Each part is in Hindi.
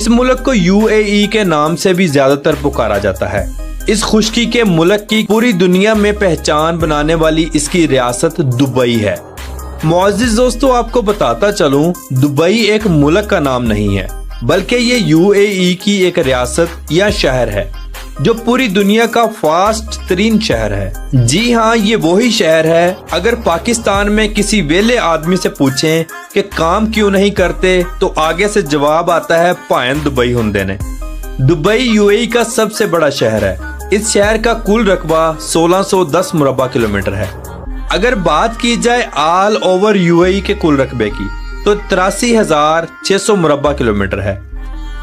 इस मुल्क को UAE के नाम से भी ज्यादातर पुकारा जाता है। इस खुशकी के मुल्क की पूरी दुनिया में पहचान बनाने वाली इसकी रियासत दुबई है। मुअज़्ज़िज़ दोस्तों, आपको बताता चलूं, दुबई एक मुल्क का नाम नहीं है, बल्कि ये UAE की एक रियासत या शहर है जो पूरी दुनिया का फास्ट तरीन शहर है। जी हाँ, ये वही शहर है। अगर पाकिस्तान में किसी वेले आदमी से पूछें कि काम क्यों नहीं करते, तो आगे से जवाब आता है पायन दुबई हुंदे ने। दुबई UAE का सबसे बड़ा शहर है। इस शहर का कुल रकबा 1610 मुरब्बा किलोमीटर है। अगर बात की जाए ऑल ओवर UAE के कुल रकबे की, तो 83,600 मुरब्बा किलोमीटर है।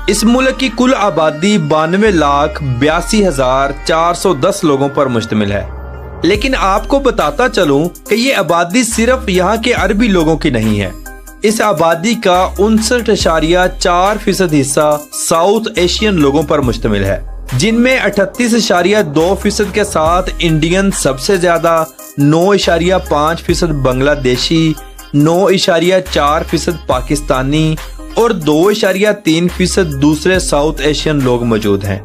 इस मुल्क की कुल आबादी 92,82,410 लोगों पर मुश्तमिल है। लेकिन आपको बताता चलूं कि ये आबादी सिर्फ यहाँ के अरबी लोगों की नहीं है। इस आबादी का 59.4% हिस्सा साउथ एशियन लोगों पर मुश्तमिल है, जिनमें 38.2% के साथ इंडियन सबसे ज्यादा, 9.5% बांग्लादेशी, 9.4% पाकिस्तानी और 2.3% दूसरे साउथ एशियन लोग मौजूद हैं।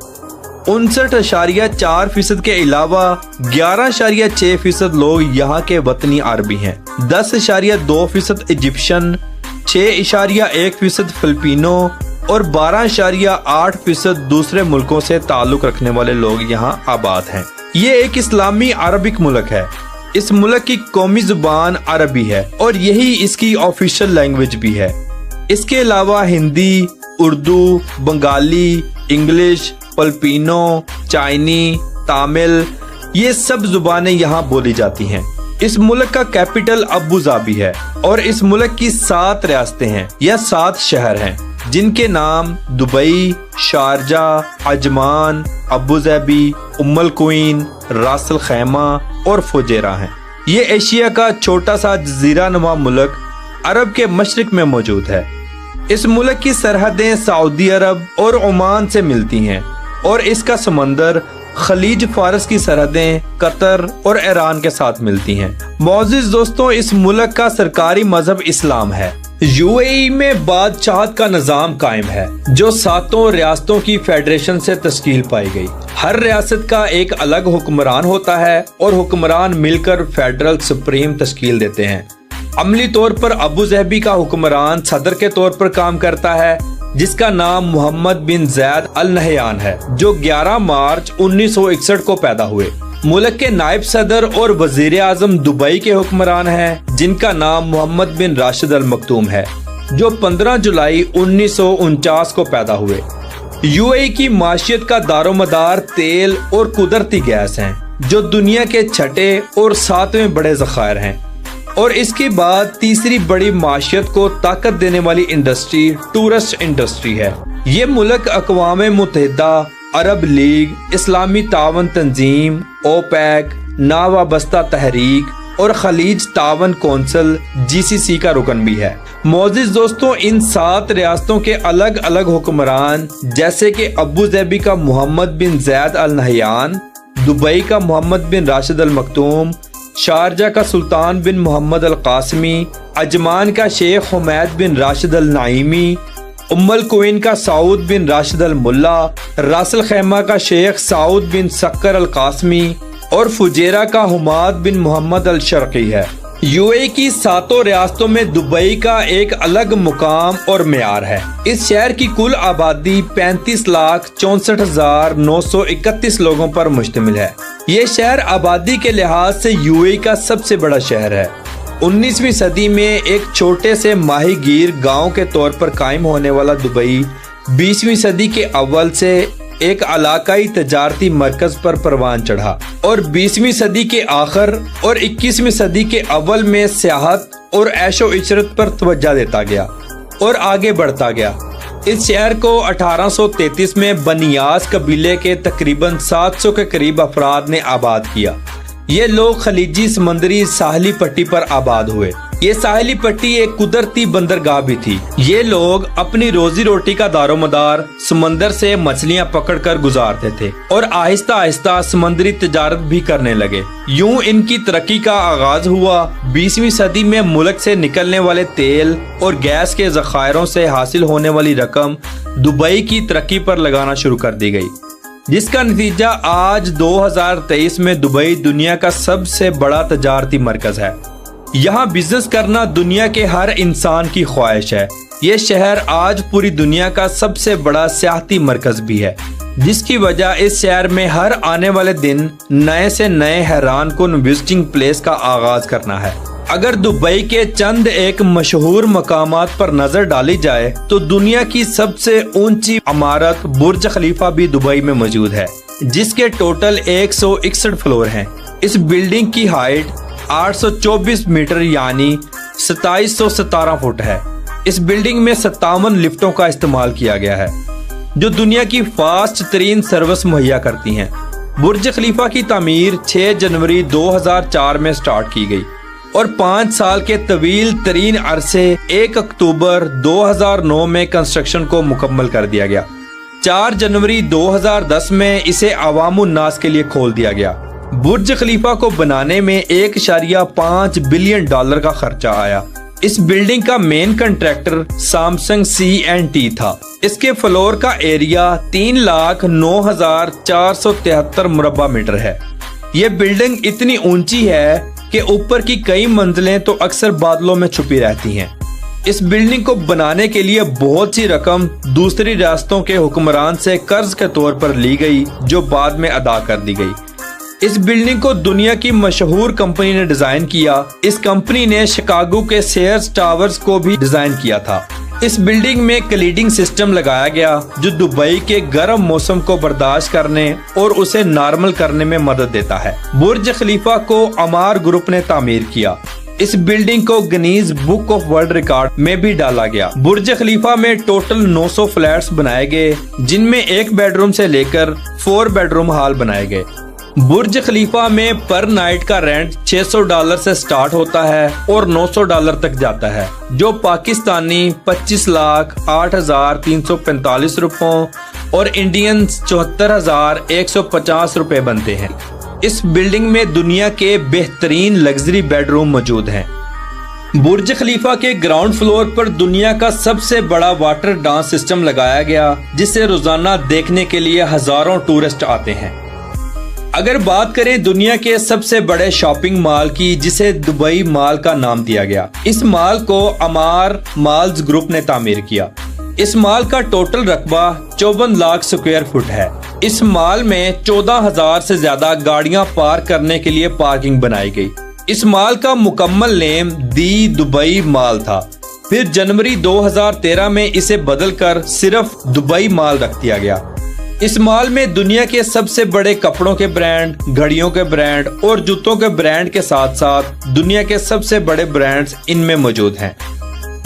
59.4% के अलावा 11.6% लोग यहाँ के वतनी अरबी हैं, 10.2% इजिप्शियन, 6.1% फिलिपिनो और 12.8% दूसरे मुल्कों से ताल्लुक रखने वाले लोग यहाँ आबाद हैं। ये एक इस्लामी अरबिक मुल्क है। इस मुल्क की कौमी जुबान अरबी है और यही इसकी ऑफिशियल लैंग्वेज भी है। इसके अलावा हिंदी, उर्दू, बंगाली, इंग्लिश, फिलिपिनो, चाइनी, तमिल, ये सब जुबानें यहाँ बोली जाती हैं। इस मुल्क का कैपिटल अबू धाबी है और इस मुल्क की 7 रियासतें हैं या 7 शहर हैं, जिनके नाम Dubai, Sharjah, Ajman, Abu Dhabi, Umm al Quwain, Ras al खैमा और फुजैरा हैं। ये एशिया का छोटा सा जजीरा नुमा मुल्क अरब के मशरिक में मौजूद है। इस मुल्क की सरहदें सऊदी अरब और ओमान से मिलती हैं और इसका समंदर खलीज फारस की सरहदें कतर और ईरान के साथ मिलती हैं। मुअज़्ज़िज़ दोस्तों, इस मुल्क का सरकारी मजहब इस्लाम है। UAE में बादशाहत का निजाम कायम है, जो 7 रियासतों की फेडरेशन से तश्कील पाई गई। हर रियासत का एक अलग हुक्मरान होता है और हुक्मरान मिलकर फेडरल सुप्रीम तश्कील देते हैं। अमली तौर पर अबू धाबी का हुक्मरान सदर के तौर पर काम करता है, जिसका नाम मोहम्मद बिन ज़ैद अल नहयान है, जो 11 मार्च 1961 को पैदा हुए। मुल्क के नायब सदर और वजीर आजम दुबई के हुक्मरान हैं, जिनका नाम मोहम्मद बिन राशिद अल मखदूम है, जो 15 जुलाई 1949 को पैदा हुए। UAE की माशियत का दारोमदार तेल और कुदरती गैस हैं, जो दुनिया के छठे और 7वें बड़े ज़खायर हैं। और इसके बाद तीसरी बड़ी माशियत को ताकत देने वाली इंडस्ट्री टूरिस्ट इंडस्ट्री है। ये मुल्क अक़वाम मुत्तहिदा, अरब लीग, इस्लामी तावन तंजीम, ओपेक, नावाबस्ता तहरीक और खलीज तावन कौंसिल GCC का रुकन भी है। मुअज़्ज़िज़ दोस्तों, इन 7 रियासतों के अलग अलग हुक्मरान, जैसे कि अबू धाबी का मोहम्मद बिन ज़ैद अल नहयान, दुबई का मोहम्मद बिन राशिद अल मखदूम, शारजा का सुल्तान बिन मोहम्मद अल कासमी, अजमान का शेख हुमैद बिन राशिद अल नाइमी, उम्मुल क्वीन का सऊद बिन राशिद अल मुल्ला, रास अल खैमा का शेख सऊद बिन सक्कर अल कासमी और फुजैरा का हुमाद बिन मोहम्मद अल शर्की है। UAE की 7 रियासतों में दुबई का एक अलग मुकाम और मेयार है। इस शहर की कुल आबादी 35,64,931 लोगों पर मुश्तमिल है। ये शहर आबादी के लिहाज से UAE का सबसे बड़ा शहर है। 19वीं सदी में एक छोटे से माहीगीर गांव के तौर पर कायम होने वाला दुबई 20वीं सदी के अव्वल से एक इलाकाई तजारती मरकज पर परवान चढ़ा और 20वीं सदी के आखिर और 21वीं सदी के अव्वल में सियाहत और ऐशो इशरत पर तवज्जो देता गया और आगे बढ़ता गया। इस शहर को 1833 में बनियास कबीले के तकरीबन 700 के करीब अफराद ने आबाद किया। ये लोग खलीजी समंदरी साहली पट्टी पर आबाद हुए। ये साहिली पट्टी एक कुदरती बंदरगाह भी थी। ये लोग अपनी रोजी रोटी का दारोमदार समंदर से मछलियां पकड़कर गुजारते थे और आहिस्ता आहिस्ता समुद्री तिजारत भी करने लगे। यूं इनकी तरक्की का आगाज हुआ। 20वीं सदी में मुल्क से निकलने वाले तेल और गैस के जखायरों से हासिल होने वाली रकम दुबई की तरक्की पर लगाना शुरू कर दी गई, जिसका नतीजा आज 2023 में दुबई दुनिया का सबसे बड़ा तजारती मरकज है। यहाँ बिजनेस करना दुनिया के हर इंसान की ख्वाहिश है। ये शहर आज पूरी दुनिया का सबसे बड़ा सियाहती मरकज भी है, जिसकी वजह इस शहर में हर आने वाले दिन नए से नए हैरान कुन विजिटिंग प्लेस का आगाज करना है। अगर दुबई के चंद एक मशहूर मकामात पर नजर डाली जाए तो दुनिया की सबसे ऊंची इमारत बुर्ज खलीफा भी दुबई में मौजूद है, जिसके टोटल 161 फ्लोर हैं। इस बिल्डिंग की हाइट 824 मीटर यानी 2717 फुट है। इस बिल्डिंग में 57 लिफ्टों का इस्तेमाल किया गया है, जो दुनिया की फास्ट तरीन सर्विस मुहैया करती हैं। बुर्ज खलीफा की तामीर 6 जनवरी 2004 में स्टार्ट की गई और 5 साल के तवील तरीन अरसे 1 अक्टूबर 2009 में कंस्ट्रक्शन को मुकम्मल कर दिया गया। 4 जनवरी 2010 में इसे अवामुन नास के लिए खोल दिया गया। बुर्ज खलीफा को बनाने में $1.5 बिलियन का खर्चा आया। इस बिल्डिंग का मेन कंट्रैक्टर सैमसंग C&T था। इसके फ्लोर का एरिया 3,09,473 मुरब्बा मीटर है। ये बिल्डिंग इतनी ऊंची है कि ऊपर की कई मंजिलें तो अक्सर बादलों में छुपी रहती हैं। इस बिल्डिंग को बनाने के लिए बहुत सी रकम दूसरी रियासतों के हुक्मरान से कर्ज के तौर पर ली गई, जो बाद में अदा कर दी गई। इस बिल्डिंग को दुनिया की मशहूर कंपनी ने डिजाइन किया। इस कंपनी ने शिकागो के सेयर्स टावर्स को भी डिजाइन किया था। इस बिल्डिंग में क्लीडिंग सिस्टम लगाया गया, जो दुबई के गर्म मौसम को बर्दाश्त करने और उसे नॉर्मल करने में मदद देता है। बुर्ज खलीफा को अमार ग्रुप ने तामीर किया। इस बिल्डिंग को Guinness book of world record में भी डाला गया। बुर्ज खलीफा में टोटल 900 फ्लैट्स बनाए गए, जिनमें 1 बेडरूम से लेकर 4 बेडरूम हॉल बनाए गए। बुर्ज खलीफा में पर नाइट का रेंट $600 से स्टार्ट होता है और $900 तक जाता है, जो पाकिस्तानी 25,08,345 रुपयों और इंडियन 74,150 रुपए बनते हैं। इस बिल्डिंग में दुनिया के बेहतरीन लग्जरी बेडरूम मौजूद हैं। बुर्ज खलीफा के ग्राउंड फ्लोर पर दुनिया का सबसे बड़ा वाटर डांस सिस्टम लगाया गया, जिसे रोजाना देखने के लिए हजारों टूरिस्ट आते हैं। अगर बात करें दुनिया के सबसे बड़े शॉपिंग मॉल की, जिसे दुबई मॉल का नाम दिया गया, इस मॉल को अमार मॉल्स ग्रुप ने तामीर किया। इस मॉल का टोटल रकबा 54 लाख स्क्वायर फुट है। इस मॉल में 14,000 से ज्यादा गाड़ियां पार्क करने के लिए पार्किंग बनाई गई। इस मॉल का मुकम्मल नेम दी दुबई मॉल था। फिर जनवरी 2013 में इसे बदलकर सिर्फ दुबई मॉल रख दिया गया। इस मॉल में दुनिया के सबसे बड़े कपड़ों के ब्रांड, घड़ियों के ब्रांड और जूतों के ब्रांड के साथ साथ दुनिया के सबसे बड़े ब्रांड्स इनमें मौजूद हैं।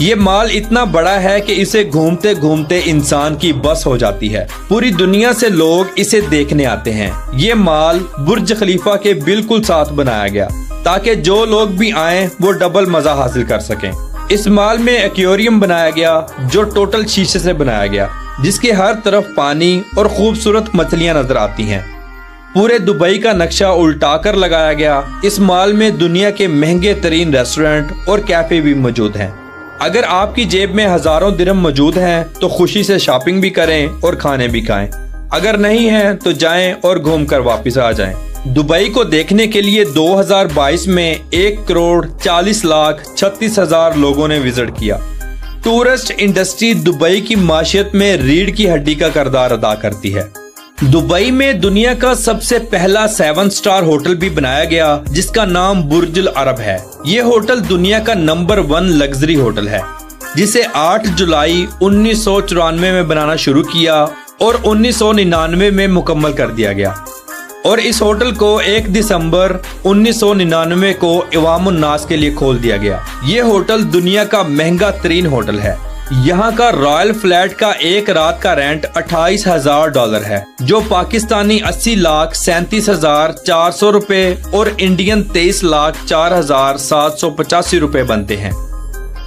ये मॉल इतना बड़ा है कि इसे घूमते घूमते इंसान की बस हो जाती है। पूरी दुनिया से लोग इसे देखने आते हैं। ये मॉल बुर्ज खलीफा के बिल्कुल साथ बनाया गया, ताकि जो लोग भी आए वो डबल मजा हासिल कर सकें। इस मॉल में एक्वेरियम बनाया गया, जो टोटल शीशे से बनाया गया, जिसके हर तरफ पानी और खूबसूरत मछलियां नजर आती हैं। पूरे दुबई का नक्शा उल्टाकर लगाया गया। इस मॉल में दुनिया के महंगे तरीन रेस्टोरेंट और कैफे भी मौजूद हैं। अगर आपकी जेब में हजारों दिरहम मौजूद हैं तो खुशी से शॉपिंग भी करें और खाने भी खाएं। अगर नहीं है तो जाएं और घूमकर वापस आ जाएं। दुबई को देखने के लिए 2022 में 1,40,36,000 लोगों ने विजिट किया। टूरिस्ट इंडस्ट्री दुबई की माशियत में रीढ़ की हड्डी का किरदार अदा करती है। दुबई में दुनिया का सबसे पहला 7 स्टार होटल भी बनाया गया, जिसका नाम बुर्जुल अरब है। ये होटल दुनिया का नंबर 1 लग्जरी होटल है, जिसे 8 जुलाई 1994 में बनाना शुरू किया और 1999 में मुकम्मल कर दिया गया। और इस होटल को 1 दिसंबर 1999 को अवामुन नास के लिए खोल दिया गया। ये होटल दुनिया का महंगा तरीन होटल है। यहाँ का रॉयल फ्लैट का एक रात का रेंट $28,000 है, जो पाकिस्तानी 80,37,400 रुपए और इंडियन 23,04,785 रुपए बनते हैं।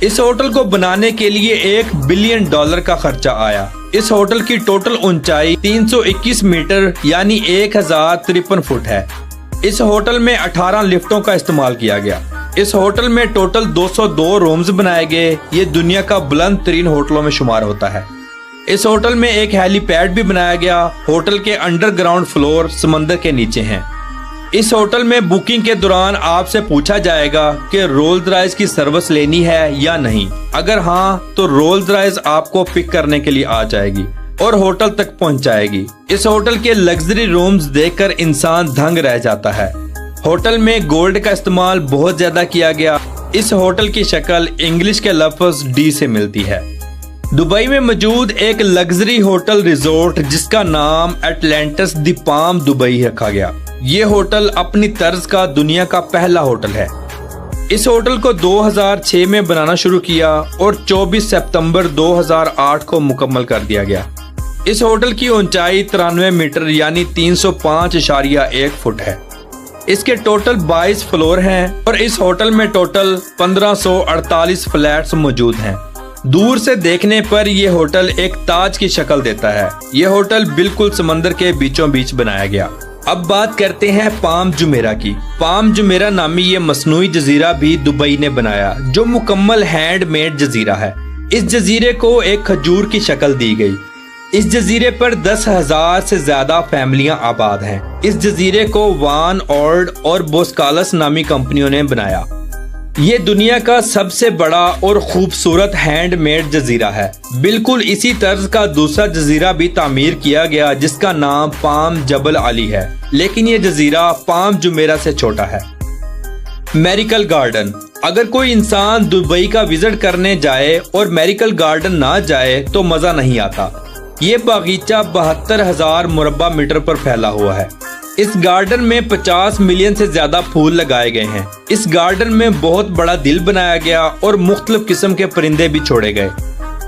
इस होटल को बनाने के लिए $1 बिलियन का खर्चा आया। इस होटल की टोटल ऊंचाई 321 मीटर यानी 1053 फुट है। इस होटल में 18 लिफ्टों का इस्तेमाल किया गया। इस होटल में टोटल 202 रूम्स बनाए गए। ये दुनिया का बुलंद तरीन होटलों में शुमार होता है। इस होटल में एक हेलीपैड भी बनाया गया। होटल के अंडरग्राउंड फ्लोर समंदर के नीचे हैं। इस होटल में बुकिंग के दौरान आपसे पूछा जाएगा कि रोल्स रॉयस की सर्विस लेनी है या नहीं। अगर हाँ, तो रोल्स रॉयस आपको पिक करने के लिए आ जाएगी और होटल तक पहुंचाएगी। इस होटल के लग्जरी रूम्स देखकर इंसान दंग रह जाता है। होटल में गोल्ड का इस्तेमाल बहुत ज्यादा किया गया। इस होटल की शक्ल इंग्लिश के लफ्ज डी से मिलती है। दुबई में मौजूद एक लग्जरी होटल रिजोर्ट जिसका नाम एटलांटिस द पाम दुबई रखा गया। ये होटल अपनी तर्ज का दुनिया का पहला होटल है। इस होटल को 2006 में बनाना शुरू किया और 24 सितंबर 2008 को मुकम्मल कर दिया गया। इस होटल की ऊंचाई 93 मीटर यानी 305.1 फुट है। इसके टोटल 22 फ्लोर हैं और इस होटल में टोटल 1548 फ्लैट्स मौजूद हैं। दूर से देखने पर यह होटल एक ताज की शक्ल देता है। यह होटल बिल्कुल समंदर के बीचों बीच बनाया गया। अब बात करते हैं पाम जुमेरा की। पाम जुमेरा नामी ये मसनूई जजीरा भी दुबई ने बनाया, जो मुकम्मल हैंडमेड जजीरा है। इस जजीरे को एक खजूर की शक्ल दी गई। इस जजीरे पर 10,000 से ज्यादा फैमिलियां आबाद हैं। इस जजीरे को वान ऑर्ड और बोस्कालस नामी कंपनियों ने बनाया। ये दुनिया का सबसे बड़ा और खूबसूरत हैंडमेड जजीरा है। बिल्कुल इसी तर्ज का दूसरा जजीरा भी तामीर किया गया जिसका नाम पाम जबल अली है, लेकिन ये जजीरा पाम जुमेरा से छोटा है। मेरिकल गार्डन। अगर कोई इंसान दुबई का विजिट करने जाए और मेरिकल गार्डन ना जाए तो मजा नहीं आता। ये बागीचा 72,000 मुरब्बा मीटर पर फैला हुआ है। इस गार्डन में 50 मिलियन से ज्यादा फूल लगाए गए हैं। इस गार्डन में बहुत बड़ा दिल बनाया गया और मुख्तलिफ किस्म के परिंदे भी छोड़े गए।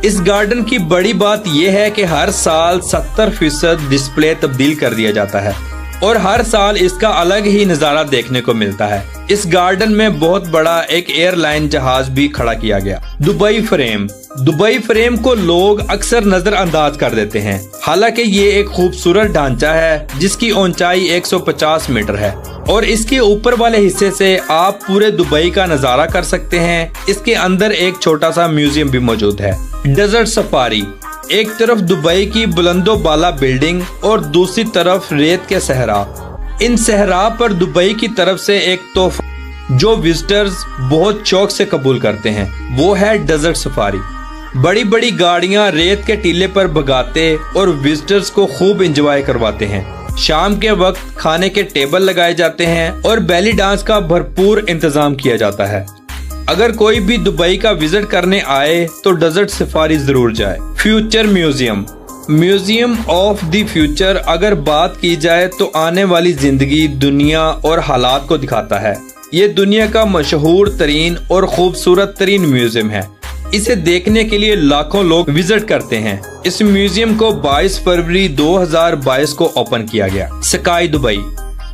इस गार्डन की बड़ी बात यह है कि हर साल 70% डिस्प्ले तब्दील कर दिया जाता है और हर साल इसका अलग ही नजारा देखने को मिलता है। इस गार्डन में बहुत बड़ा एक एयरलाइन जहाज भी खड़ा किया गया। Dubai frame. दुबई फ्रेम को लोग अक्सर नजरअंदाज कर देते हैं, हालांकि ये एक खूबसूरत ढांचा है जिसकी ऊंचाई 150 मीटर है और इसके ऊपर वाले हिस्से से आप पूरे दुबई का नजारा कर सकते हैं। इसके अंदर एक छोटा सा म्यूजियम भी मौजूद है। Desert safari. एक तरफ दुबई की बुलंदो बाला बिल्डिंग और दूसरी तरफ रेत के सहरा। इन सहरा पर दुबई की तरफ से एक तोहफा जो विजिटर्स बहुत शौक से कबूल करते हैं, वो है डेजर्ट सफारी। बड़ी बड़ी गाड़ियां रेत के टीले पर भगाते और विजिटर्स को खूब एंजॉय करवाते हैं। शाम के वक्त खाने के टेबल लगाए जाते हैं और बैली डांस का भरपूर इंतजाम किया जाता है। अगर कोई भी दुबई का विजिट करने आए तो डेजर्ट सफारी जरूर जाए। Future museum. Museum of the future अगर बात की जाए तो आने वाली जिंदगी, दुनिया और हालात को दिखाता है। ये दुनिया का मशहूर तरीन और खूबसूरत तरीन म्यूजियम है। इसे देखने के लिए लाखों लोग विजिट करते हैं। इस म्यूजियम को 22 फरवरी 2022 को ओपन किया गया। Sky Dubai.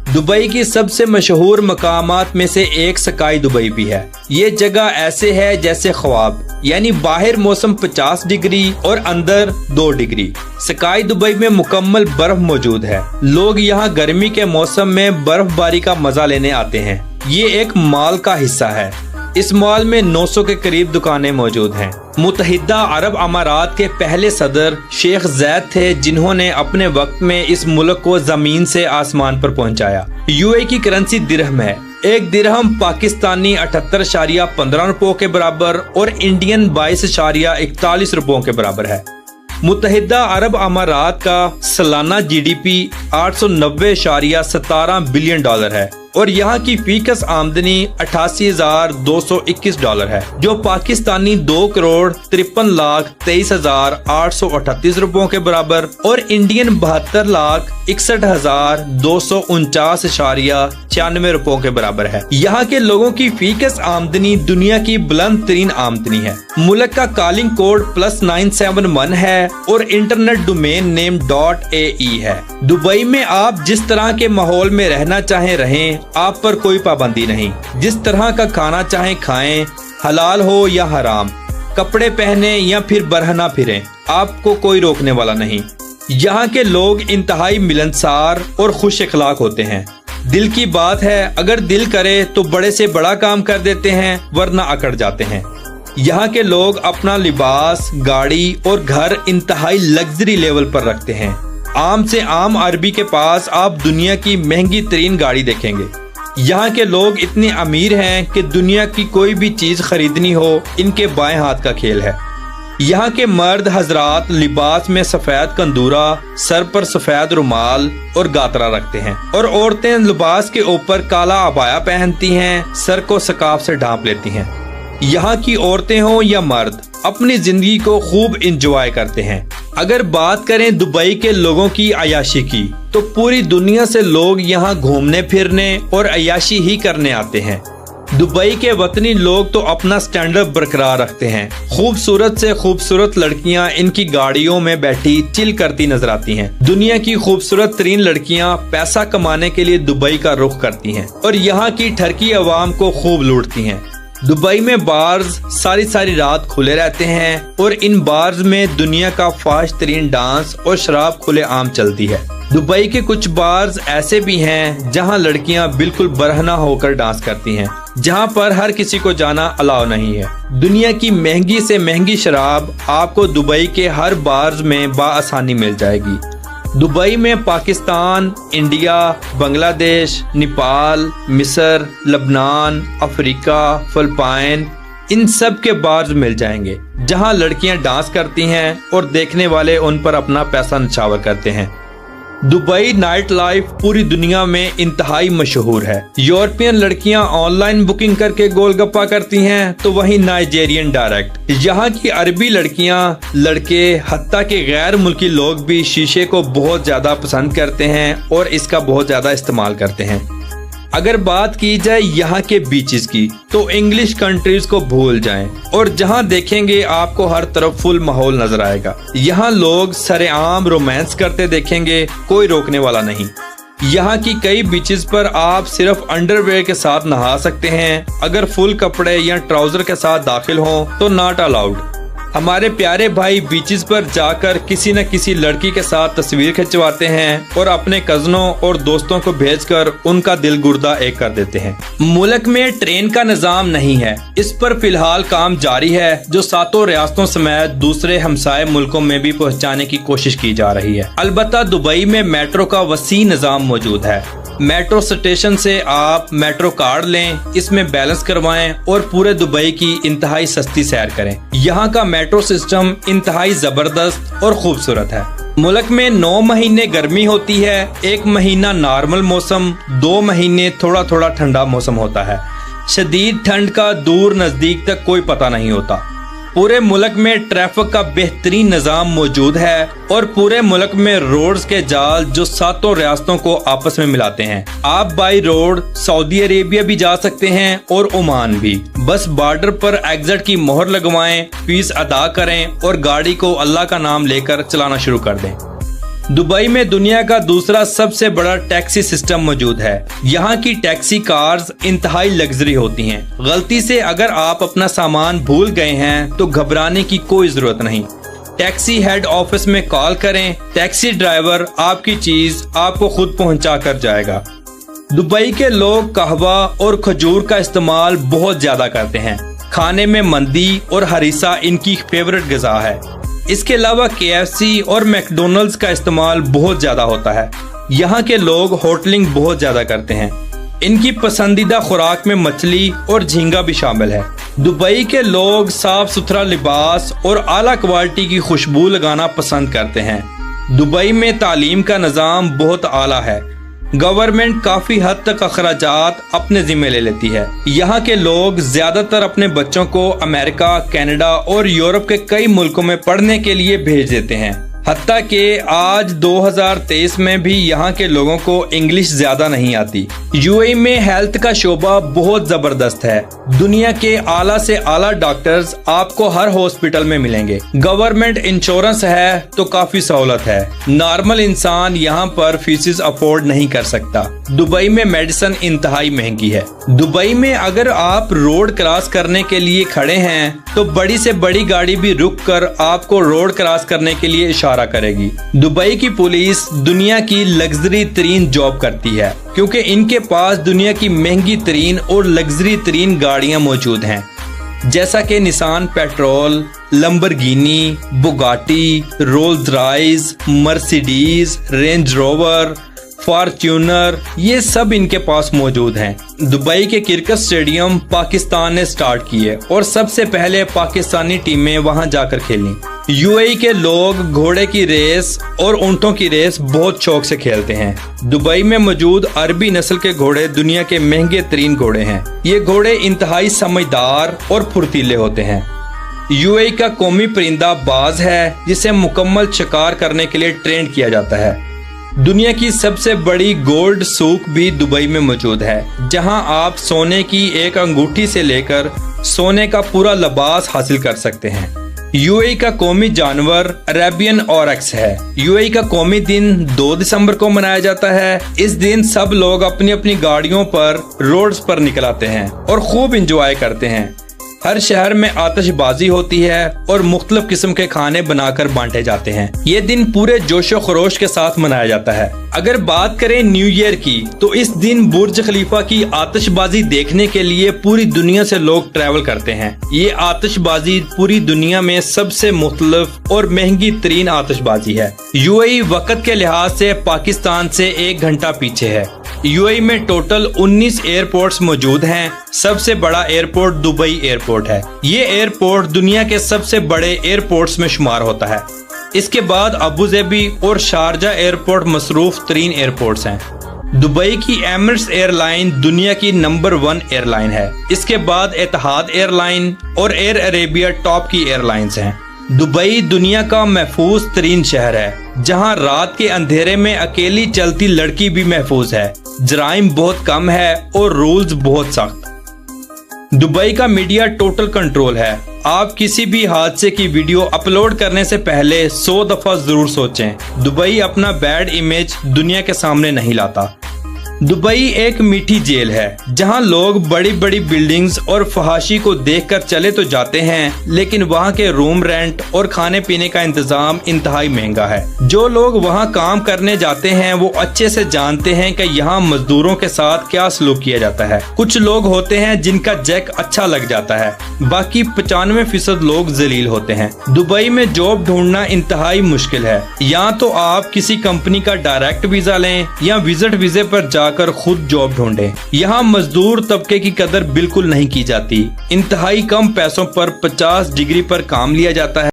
दुबई की सबसे मशहूर मकामात में से एक स्काई दुबई भी है। ये जगह ऐसे है जैसे ख्वाब, यानी बाहर मौसम 50 डिग्री और अंदर 2 डिग्री। स्काई दुबई में मुकम्मल बर्फ मौजूद है। लोग यहाँ गर्मी के मौसम में बर्फबारी का मजा लेने आते हैं। ये एक मॉल का हिस्सा है। इस मॉल में 900 के करीब दुकानें मौजूद हैं। मुत्तहिदा अरब अमारात के पहले सदर शेख जैद थे जिन्होंने अपने वक्त में इस मुल्क को जमीन से आसमान पर पहुंचाया। यूएई की करेंसी दिरहम है। एक दिरहम पाकिस्तानी 78.15 रुपयों के बराबर और इंडियन 22.41 रुपयों के बराबर है। मुत्तहिदा अरब अमारात का सालाना GDP $890.17 बिलियन है। और यहाँ की फीकस आमदनी $88,221 है, जो पाकिस्तानी 2,53,23,838 रुपयों के बराबर और इंडियन 72,61,249.96 रुपयों के बराबर है। यहाँ के लोगों की फीकस आमदनी दुनिया की बुलंद तरीन आमदनी है। मुल्क का कॉलिंग कोड +971 है और इंटरनेट डोमेन नेम .ae है। दुबई में आप जिस तरह के माहौल में रहना चाहें रहें, आप पर कोई पाबंदी नहीं। जिस तरह का खाना चाहें खाएं, हलाल हो या हराम, कपड़े पहने या फिर बरहना फिरें, आपको कोई रोकने वाला नहीं। यहाँ के लोग इंतहाई मिलनसार और खुश इखलाक होते हैं। दिल की बात है, अगर दिल करे तो बड़े से बड़ा काम कर देते हैं, वरना अकड़ जाते हैं। यहाँ के लोग अपना लिबास, गाड़ी और घर इंतहाई लग्जरी लेवल पर रखते हैं। आम से आम अरबी के पास आप दुनिया की महंगी तरीन गाड़ी देखेंगे। यहाँ के लोग इतने अमीर हैं कि दुनिया की कोई भी चीज खरीदनी हो, इनके बाएं हाथ का खेल है। यहाँ के मर्द हजरात लिबास में सफेद कंदूरा, सर पर सफेद रुमाल और गातरा रखते हैं और औरतें लिबास के ऊपर काला अबाया पहनती हैं, सर को सकाफ से ढांप लेती हैं। यहाँ की औरतें हो या मर्द अपनी जिंदगी को खूब इंजॉय करते हैं। अगर बात करें दुबई के लोगों की अयाशी की, तो पूरी दुनिया से लोग यहाँ घूमने फिरने और अयाशी ही करने आते हैं। दुबई के वतनी लोग तो अपना स्टैंडर्ड बरकरार रखते हैं। खूबसूरत से खूबसूरत लड़कियां इनकी गाड़ियों में बैठी चिल करती नजर आती हैं। दुनिया की खूबसूरत तरीन लड़कियां पैसा कमाने के लिए दुबई का रुख करती हैं और यहाँ की ठरकी अवाम को खूब लूटती हैं। दुबई में बार्स सारी सारी रात खुले रहते हैं और इन बार्स में दुनिया का फाश तरीन डांस और शराब खुले आम चलती है। दुबई के कुछ बार्स ऐसे भी हैं जहां लड़कियां बिल्कुल बरहना होकर डांस करती हैं, जहां पर हर किसी को जाना अलाउ नहीं है। दुनिया की महंगी से महंगी शराब आपको दुबई के हर बार्स में बाआसानी मिल जाएगी। दुबई में पाकिस्तान, इंडिया, बांग्लादेश, नेपाल, मिस्र, लबनान, अफ्रीका, फिलिपाइन, इन सब के बार्स मिल जाएंगे जहां लड़कियां डांस करती हैं और देखने वाले उन पर अपना पैसा निछावर करते हैं। दुबई नाइट लाइफ पूरी दुनिया में इंतहाई मशहूर है। यूरोपियन लड़कियां ऑनलाइन बुकिंग करके गोलगप्पा करती हैं, तो वहीं नाइजेरियन डायरेक्ट। यहाँ की अरबी लड़कियां, लड़के, हत्ता के गैर मुल्की लोग भी शीशे को बहुत ज्यादा पसंद करते हैं और इसका बहुत ज्यादा इस्तेमाल करते हैं। अगर बात की जाए यहाँ के बीचेस की, तो इंग्लिश कंट्रीज को भूल जाएं और जहाँ देखेंगे आपको हर तरफ फुल माहौल नजर आएगा। यहाँ लोग सरेआम रोमांस करते देखेंगे, कोई रोकने वाला नहीं। यहाँ की कई बीचेस पर आप सिर्फ अंडरवेयर के साथ नहा सकते हैं। अगर फुल कपड़े या ट्राउजर के साथ दाखिल हों तो नॉट अलाउड। हमारे प्यारे भाई बीचेस पर जाकर किसी न किसी लड़की के साथ तस्वीर खिंचवाते हैं और अपने कजनों और दोस्तों को भेजकर उनका दिल गुर्दा एक कर देते हैं। मुल्क में ट्रेन का निजाम नहीं है, इस पर फिलहाल काम जारी है, जो 7 रियासतों समेत दूसरे हमसाये मुल्कों में भी पहुंचाने की कोशिश की जा रही है। अलबत्ता दुबई में मेट्रो का वसी निजाम मौजूद है। मेट्रो स्टेशन से आप मेट्रो कार्ड लें, इसमें बैलेंस करवाएं और पूरे दुबई की इंतहाई सस्ती सैर करें। यहाँ का मेट्रो सिस्टम इंतहाई जबरदस्त और खूबसूरत है। मुल्क में 9 महीने गर्मी होती है, 1 महीना नॉर्मल मौसम, 2 महीने थोड़ा थोड़ा ठंडा मौसम होता है। शदीद ठंड का दूर नजदीक तक कोई पता नहीं होता। पूरे मुल्क में ट्रैफिक का बेहतरीन निजाम मौजूद है और पूरे मुल्क में रोड्स के जाल जो 7 रियासतों को आपस में मिलाते हैं। आप बाई रोड सऊदी अरेबिया भी जा सकते हैं और ओमान भी। बस बॉर्डर पर एग्जिट की मोहर लगवाएं, फीस अदा करें और गाड़ी को अल्लाह का नाम लेकर चलाना शुरू कर दें। दुबई में दुनिया का दूसरा सबसे बड़ा टैक्सी सिस्टम मौजूद है। यहाँ की टैक्सी कार्स इंतहाई लग्जरी होती हैं। गलती से अगर आप अपना सामान भूल गए हैं तो घबराने की कोई जरूरत नहीं। टैक्सी हेड ऑफिस में कॉल करें, टैक्सी ड्राइवर आपकी चीज आपको खुद पहुंचा कर जाएगा। दुबई के लोग कहवा और खजूर का इस्तेमाल बहुत ज्यादा करते हैं। खाने में मंदी और हरीसा इनकी फेवरेट ग़िज़ा है। इसके अलावा KFC और मैकडोनल्ड्स का इस्तेमाल बहुत ज्यादा होता है। यहाँ के लोग होटलिंग बहुत ज्यादा करते हैं। इनकी पसंदीदा खुराक में मछली और झींगा भी शामिल है। दुबई के लोग साफ सुथरा लिबास और आला क्वालिटी की खुशबू लगाना पसंद करते हैं। दुबई में तालीम का निज़ाम बहुत आला है। गवर्नमेंट काफी हद तक अखराजात अपने जिम्मे ले लेती है। यहाँ के लोग ज्यादातर अपने बच्चों को अमेरिका, कनाडा और यूरोप के कई मुल्कों में पढ़ने के लिए भेज देते हैं। हत्ता कि आज 2023 में भी यहाँ के लोगों को इंग्लिश ज्यादा नहीं आती। यूएई में हेल्थ का शोबा बहुत जबरदस्त है। दुनिया के आला से आला डॉक्टर्स आपको हर हॉस्पिटल में मिलेंगे। गवर्नमेंट इंश्योरेंस है तो काफी सहूलत है। नॉर्मल इंसान यहाँ पर फीसिस अफोर्ड नहीं कर सकता। दुबई में मेडिसिन इंतहाई महंगी है। दुबई में अगर आप रोड क्रॉस करने के लिए खड़े हैं तो बड़ी से बड़ी गाड़ी भी रुक कर आपको रोड क्रॉस करने के लिए इशारा करेगी। दुबई की पुलिस दुनिया की लग्जरी तरीन जॉब करती है क्योंकि इनके पास दुनिया की महंगी तरीन और लग्जरी तरीन गाड़ियां मौजूद हैं, जैसा कि Nissan petrol, Lamborghini, Bugatti, Rolls Royce, Mercedes, range rover, Fortuner, ये सब इनके पास मौजूद हैं। दुबई के क्रिकेट स्टेडियम पाकिस्तान ने स्टार्ट किए और सबसे पहले पाकिस्तानी टीमें वहां जाकर खेली। यूएई के लोग घोड़े की रेस और ऊंटों की रेस बहुत शौक से खेलते हैं। दुबई में मौजूद अरबी नस्ल के घोड़े दुनिया के महंगे तरीन घोड़े हैं। ये घोड़े इंतहाई समझदार और फुर्तीले होते हैं। यूएई का कौमी परिंदा बाज है, जिसे मुकम्मल शिकार करने के लिए ट्रेन किया जाता है। दुनिया की सबसे बड़ी गोल्ड सूक भी दुबई में मौजूद है, जहां आप सोने की एक अंगूठी से लेकर सोने का पूरा लिबास हासिल कर सकते हैं। यूएई का कौमी जानवर अरेबियन ऑरक्स है। यूएई का कौमी दिन 2 दिसंबर को मनाया जाता है। इस दिन सब लोग अपनी अपनी गाड़ियों पर रोड्स पर निकल आते हैं और खूब इंजॉय करते हैं। हर शहर में आतिशबाजी होती है और मुख्तलिफ किस्म के खाने बनाकर बांटे जाते हैं। ये दिन पूरे जोशो खरोश के साथ मनाया जाता है। अगर बात करें न्यू ईयर की, तो इस दिन बुर्ज खलीफा की आतिशबाजी देखने के लिए पूरी दुनिया से लोग ट्रैवल करते हैं। ये आतिशबाजी पूरी दुनिया में सबसे मुख्तलिफ और महंगी तरीन आतिशबाजी है। यूएई वक्त के लिहाज से पाकिस्तान से 1 घंटा पीछे है। यूएई में टोटल 19 एयरपोर्ट्स मौजूद हैं। सबसे बड़ा एयरपोर्ट दुबई एयरपोर्ट है। ये एयरपोर्ट दुनिया के सबसे बड़े एयरपोर्ट्स में शुमार होता है। इसके बाद अबू धाबी और शारजा एयरपोर्ट मसरूफ तरीन एयरपोर्ट्स हैं। दुबई की एमिरेट्स एयरलाइन दुनिया की नंबर 1 एयरलाइन है। इसके बाद एतिहाद एयरलाइन और एयर अरेबिया टॉप की एयरलाइंस हैं। दुबई दुनिया का महफूज तरीन शहर है, जहां रात के अंधेरे में अकेली चलती लड़की भी महफूज है। जराइम बहुत कम है और रूल्स बहुत सख्त। दुबई का मीडिया टोटल कंट्रोल है। आप किसी भी हादसे की वीडियो अपलोड करने से पहले 100 दफा जरूर सोचें। दुबई अपना बैड इमेज दुनिया के सामने नहीं लाता। दुबई एक मीठी जेल है, जहां लोग बड़ी बड़ी बिल्डिंग्स और फहाशी को देखकर चले तो जाते हैं, लेकिन वहां के रूम रेंट और खाने पीने का इंतजाम इंतहाई महंगा है। जो लोग वहां काम करने जाते हैं वो अच्छे से जानते हैं कि यहाँ मजदूरों के साथ क्या सलूक किया जाता है। कुछ लोग होते हैं जिनका जैक अच्छा लग जाता है, बाकी 95% लोग जलील होते हैं। दुबई में जॉब ढूंढना इंतहाई मुश्किल है। या तो आप किसी कंपनी का डायरेक्ट वीजा लें या विजिट वीजे पर जाकर खुद जॉब ढूंढें। यहाँ मजदूर तबके की कदर बिल्कुल नहीं की जाती। इंतहाई कम पैसों पर 50 डिग्री पर काम लिया जाता है।